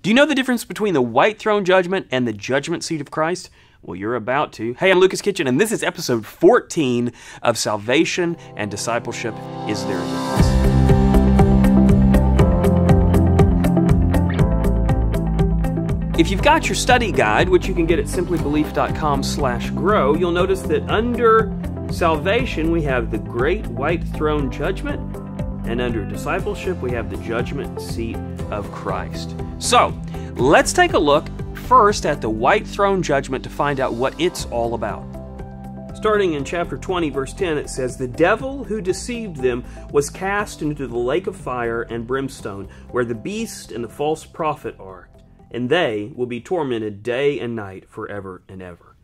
Do you know the difference between the white throne judgment and the judgment seat of Christ? Well, you're about to. Hey, I'm Lucas Kitchen, and this is episode 14 of Salvation and Discipleship. Is there a difference? If you've got your study guide, which you can get at simplybelief.com/grow, you'll notice that under salvation we have the great white throne judgment, and under discipleship we have the judgment seat of Christ. So, let's take a look first at the white throne judgment to find out what it's all about. Starting in chapter 20, verse 10, it says, "The devil who deceived them was cast into the lake of fire and brimstone, where the beast and the false prophet are, and they will be tormented day and night forever and ever."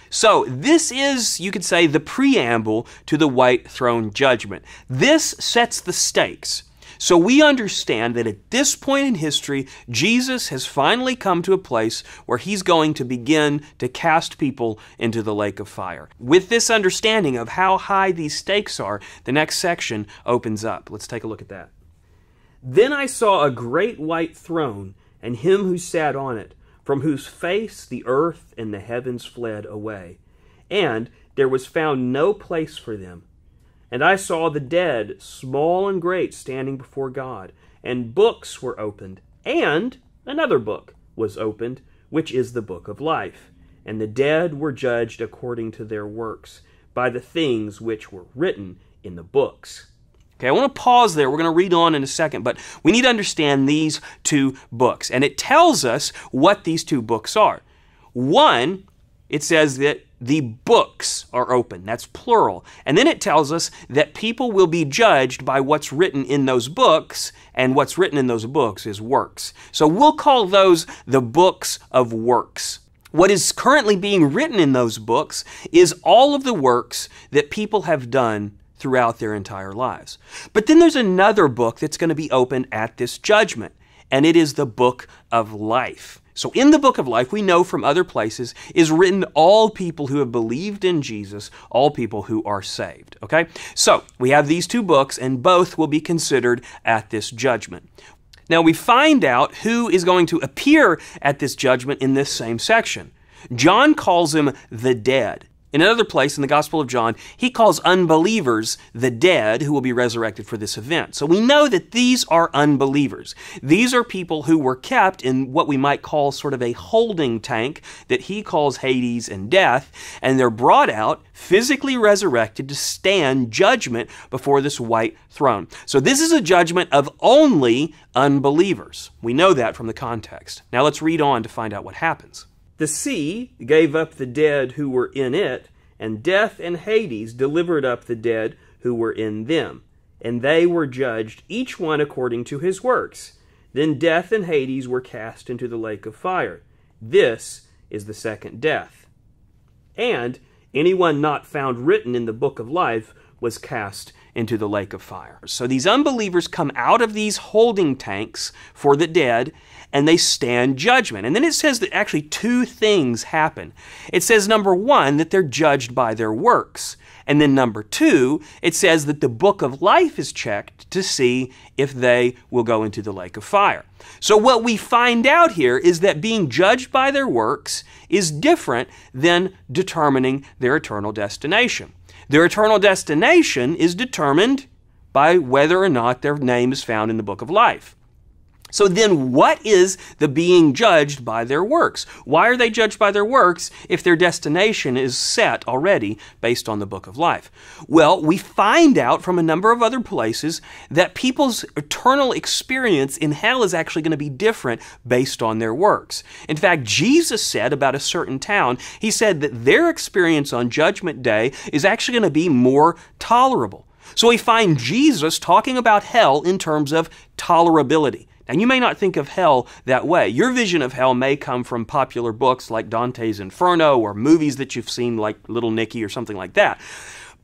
So this is, you could say, the preamble to the white throne judgment. This sets the stakes. So we understand that at this point in history, Jesus has finally come to a place where he's going to begin to cast people into the lake of fire. With this understanding of how high these stakes are, the next section opens up. Let's take a look at that. "Then I saw a great white throne, and him who sat on it, from whose face the earth and the heavens fled away, and there was found no place for them. And I saw the dead, small and great, standing before God, and books were opened, and another book was opened, which is the book of life. And the dead were judged according to their works, by the things which were written in the books." Okay, I want to pause there. We're going to read on in a second, but we need to understand these two books. And it tells us what these two books are. One, it says that the books are open. That's plural. And then it tells us that people will be judged by what's written in those books, and what's written in those books is works. So we'll call those the books of works. What is currently being written in those books is all of the works that people have done throughout their entire lives. But then there's another book that's going to be opened at this judgment, and it is the book of life. So in the book of life, we know from other places, is written all people who have believed in Jesus, all people who are saved. Okay? So we have these two books, and both will be considered at this judgment. Now we find out who is going to appear at this judgment in this same section. John calls them the dead. In another place in the Gospel of John, he calls unbelievers the dead who will be resurrected for this event. So we know that these are unbelievers. These are people who were kept in what we might call sort of a holding tank that he calls Hades and death, and they're brought out, physically resurrected to stand judgment before this white throne. So this is a judgment of only unbelievers. We know that from the context. Now let's read on to find out what happens. "The sea gave up the dead who were in it, and death and Hades delivered up the dead who were in them. And they were judged, each one according to his works. Then death and Hades were cast into the lake of fire. This is the second death. And anyone not found written in the book of life was cast into the lake of fire." So these unbelievers come out of these holding tanks for the dead, and they stand judgment. And then it says that actually two things happen. It says, number one, that they're judged by their works. And then number two, it says that the book of life is checked to see if they will go into the lake of fire. So what we find out here is that being judged by their works is different than determining their eternal destination. Their eternal destination is determined by whether or not their name is found in the book of life. So then what is the being judged by their works? Why are they judged by their works if their destination is set already based on the book of life? Well, we find out from a number of other places that people's eternal experience in hell is actually going to be different based on their works. In fact, Jesus said about a certain town, he said that their experience on Judgment Day is actually going to be more tolerable. So we find Jesus talking about hell in terms of tolerability. And you may not think of hell that way. Your vision of hell may come from popular books like Dante's Inferno or movies that you've seen like Little Nicky or something like that.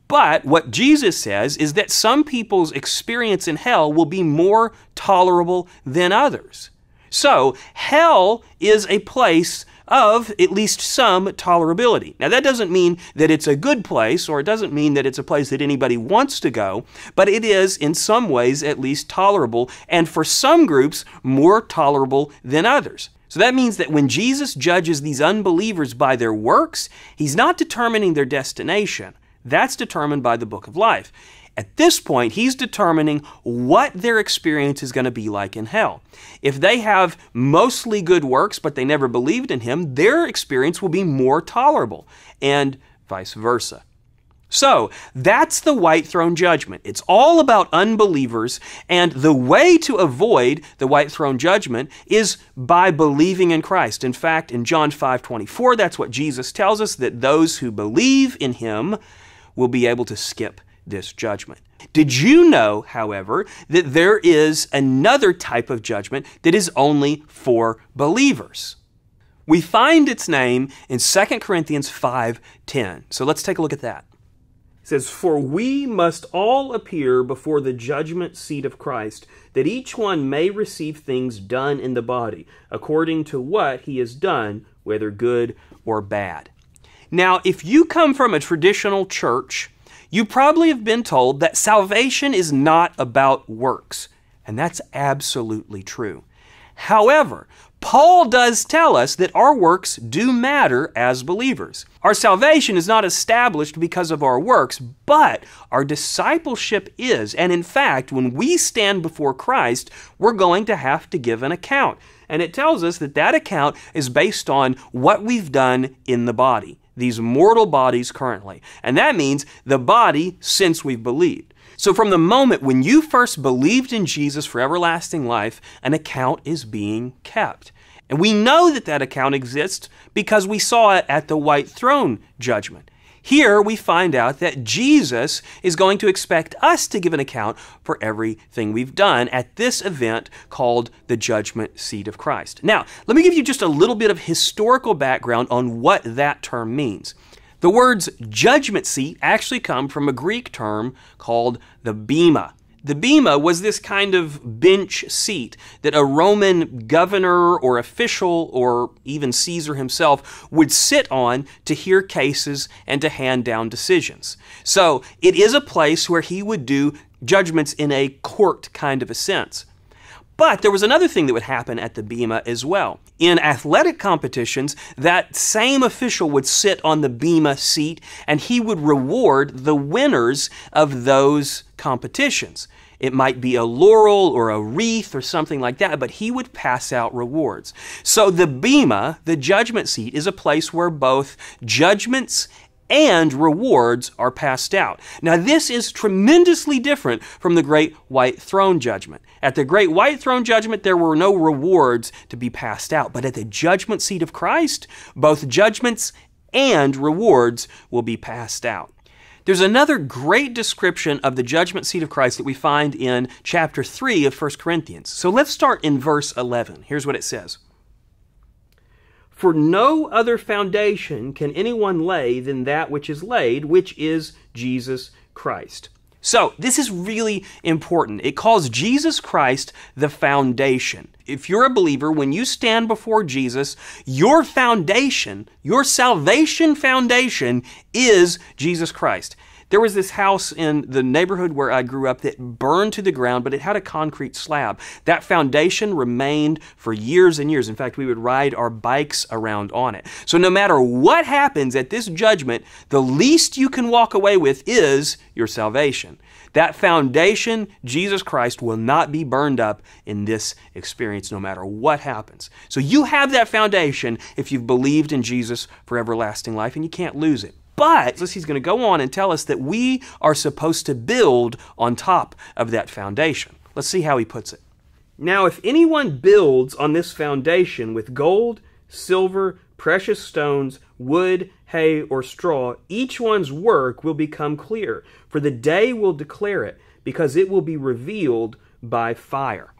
But what Jesus says is that some people's experience in hell will be more tolerable than others. So hell is a place of at least some tolerability. Now, that doesn't mean that it's a good place, or it doesn't mean that it's a place that anybody wants to go, but it is in some ways at least tolerable, and for some groups more tolerable than others. So that means that when Jesus judges these unbelievers by their works, he's not determining their destination. That's determined by the book of life. At this point, he's determining what their experience is going to be like in hell. If they have mostly good works, but they never believed in him, their experience will be more tolerable, and vice versa. So, that's the white throne judgment. It's all about unbelievers, and the way to avoid the white throne judgment is by believing in Christ. In fact, in John 5:24, that's what Jesus tells us, that those who believe in him will be able to skip this judgment. Did you know, however, that there is another type of judgment that is only for believers? We find its name in 2 Corinthians 5:10. So let's take a look at that. It says, "For we must all appear before the judgment seat of Christ, that each one may receive things done in the body, according to what he has done, whether good or bad." Now, if you come from a traditional church, you probably have been told that salvation is not about works, and that's absolutely true. However, Paul does tell us that our works do matter as believers. Our salvation is not established because of our works, but our discipleship is. And in fact, when we stand before Christ, we're going to have to give an account. And it tells us that that account is based on what we've done in the body, these mortal bodies currently. And that means the body since we've believed. So from the moment when you first believed in Jesus for everlasting life, an account is being kept. And we know that that account exists because we saw it at the white throne judgment. Here we find out that Jesus is going to expect us to give an account for everything we've done at this event called the judgment seat of Christ. Now, let me give you just a little bit of historical background on what that term means. The words judgment seat actually come from a Greek term called the bema. The bema was this kind of bench seat that a Roman governor or official or even Caesar himself would sit on to hear cases and to hand down decisions. So it is a place where he would do judgments in a court kind of a sense. But there was another thing that would happen at the bema as well. In athletic competitions, that same official would sit on the bema seat and he would reward the winners of those competitions. It might be a laurel or a wreath or something like that, but he would pass out rewards. So the bema, the judgment seat, is a place where both judgments and rewards are passed out. Now, this is tremendously different from the great white throne judgment. At the great white throne judgment, there were no rewards to be passed out. But at the judgment seat of Christ, both judgments and rewards will be passed out. There's another great description of the judgment seat of Christ that we find in chapter 3 of 1 Corinthians. So let's start in verse 11. Here's what it says. "For no other foundation can anyone lay than that which is laid, which is Jesus Christ." So this is really important. It calls Jesus Christ the foundation. If you're a believer, when you stand before Jesus, your foundation, your salvation foundation is Jesus Christ. There was this house in the neighborhood where I grew up that burned to the ground, but it had a concrete slab. That foundation remained for years and years. In fact, we would ride our bikes around on it. So no matter what happens at this judgment, the least you can walk away with is your salvation. That foundation, Jesus Christ, will not be burned up in this experience no matter what happens. So you have that foundation if you've believed in Jesus for everlasting life, and you can't lose it. But he's going to go on and tell us that we are supposed to build on top of that foundation. Let's see how he puts it. "Now, if anyone builds on this foundation with gold, silver, precious stones, wood, hay, or straw, each one's work will become clear, for the day will declare it, because it will be revealed by fire."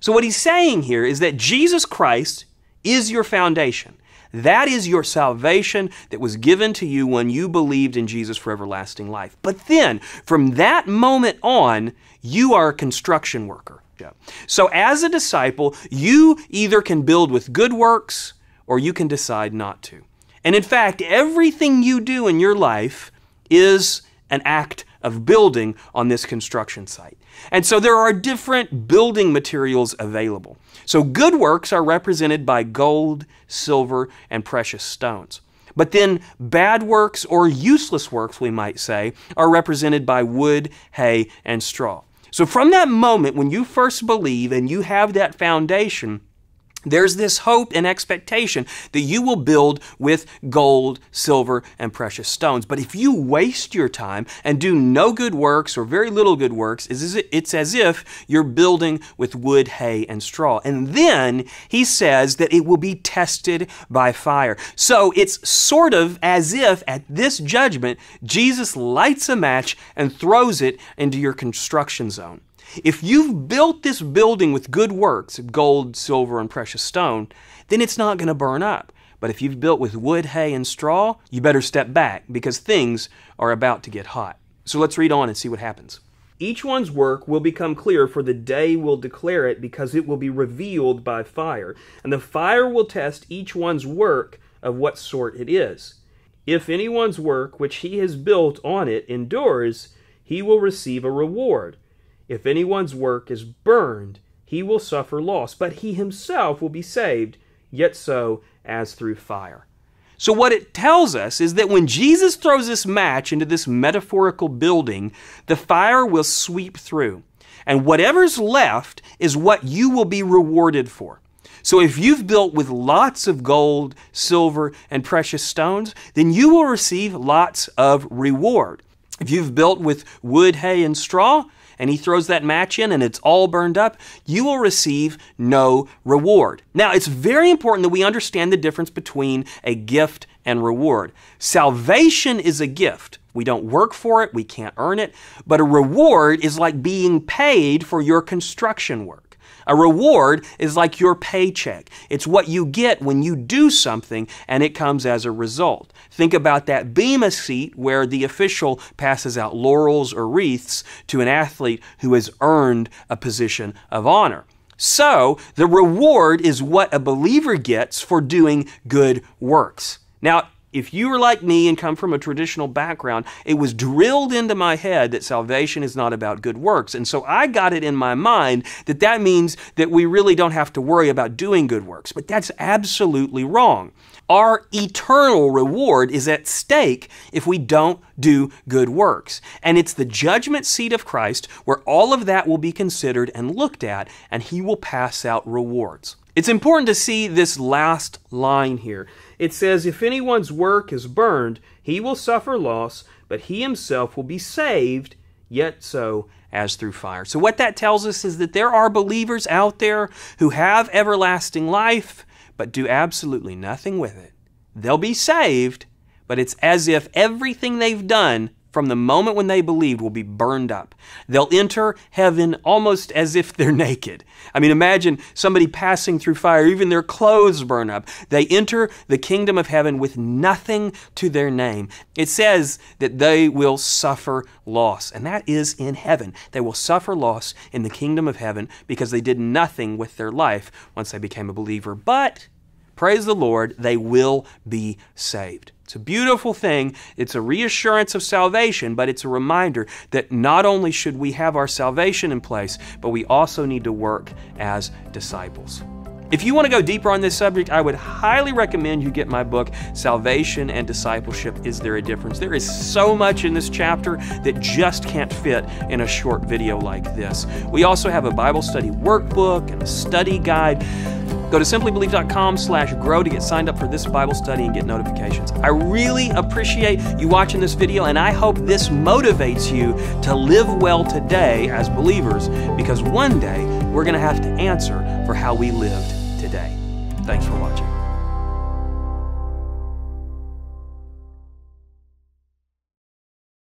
So what he's saying here is that Jesus Christ is your foundation. That is your salvation that was given to you when you believed in Jesus for everlasting life. But then, from that moment on, you are a construction worker. So as a disciple, you either can build with good works or you can decide not to. And in fact, everything you do in your life is an act of building on this construction site. And so there are different building materials available. So good works are represented by gold, silver, and precious stones. But then bad works, or useless works, we might say, are represented by wood, hay, and straw. So from that moment when you first believe and you have that foundation, there's this hope and expectation that you will build with gold, silver, and precious stones. But if you waste your time and do no good works or very little good works, it's as if you're building with wood, hay, and straw. And then he says that it will be tested by fire. So it's sort of as if at this judgment, Jesus lights a match and throws it into your construction zone. If you've built this building with good works, gold, silver, and precious stone, then it's not going to burn up. But if you've built with wood, hay, and straw, you better step back because things are about to get hot. So let's read on and see what happens. Each one's work will become clear, for the day will declare it, because it will be revealed by fire. And the fire will test each one's work of what sort it is. If anyone's work which he has built on it endures, he will receive a reward. If anyone's work is burned, he will suffer loss, but he himself will be saved, yet so as through fire. So what it tells us is that when Jesus throws this match into this metaphorical building, the fire will sweep through. And whatever's left is what you will be rewarded for. So if you've built with lots of gold, silver, and precious stones, then you will receive lots of reward. If you've built with wood, hay, and straw, and he throws that match in and it's all burned up, you will receive no reward. Now, it's very important that we understand the difference between a gift and reward. Salvation is a gift. We don't work for it, we can't earn it, but a reward is like being paid for your construction work. A reward is like your paycheck. It's what you get when you do something and it comes as a result. Think about that Bema seat where the official passes out laurels or wreaths to an athlete who has earned a position of honor. So, the reward is what a believer gets for doing good works. Now, if you were like me and come from a traditional background, it was drilled into my head that salvation is not about good works. And so I got it in my mind that that means that we really don't have to worry about doing good works. But that's absolutely wrong. Our eternal reward is at stake if we don't do good works. And it's the judgment seat of Christ where all of that will be considered and looked at, and he will pass out rewards. It's important to see this last line here. It says, if anyone's work is burned, he will suffer loss, but he himself will be saved, yet so as through fire. So what that tells us is that there are believers out there who have everlasting life, but do absolutely nothing with it. They'll be saved, but it's as if everything they've done from the moment when they believed will be burned up. They'll enter heaven almost as if they're naked. I mean, imagine somebody passing through fire, even their clothes burn up. They enter the kingdom of heaven with nothing to their name. It says that they will suffer loss, and that is in heaven. They will suffer loss in the kingdom of heaven because they did nothing with their life once they became a believer. But, praise the Lord, they will be saved. It's a beautiful thing. It's a reassurance of salvation, but it's a reminder that not only should we have our salvation in place, but we also need to work as disciples. If you want to go deeper on this subject, I would highly recommend you get my book, Salvation and Discipleship, Is There a Difference? There is so much in this chapter that just can't fit in a short video like this. We also have a Bible study workbook and a study guide. Go to simplybelieve.com/grow to get signed up for this Bible study and get notifications. I really appreciate you watching this video, and I hope this motivates you to live well today as believers, because one day we're going to have to answer for how we lived today. Thanks for watching.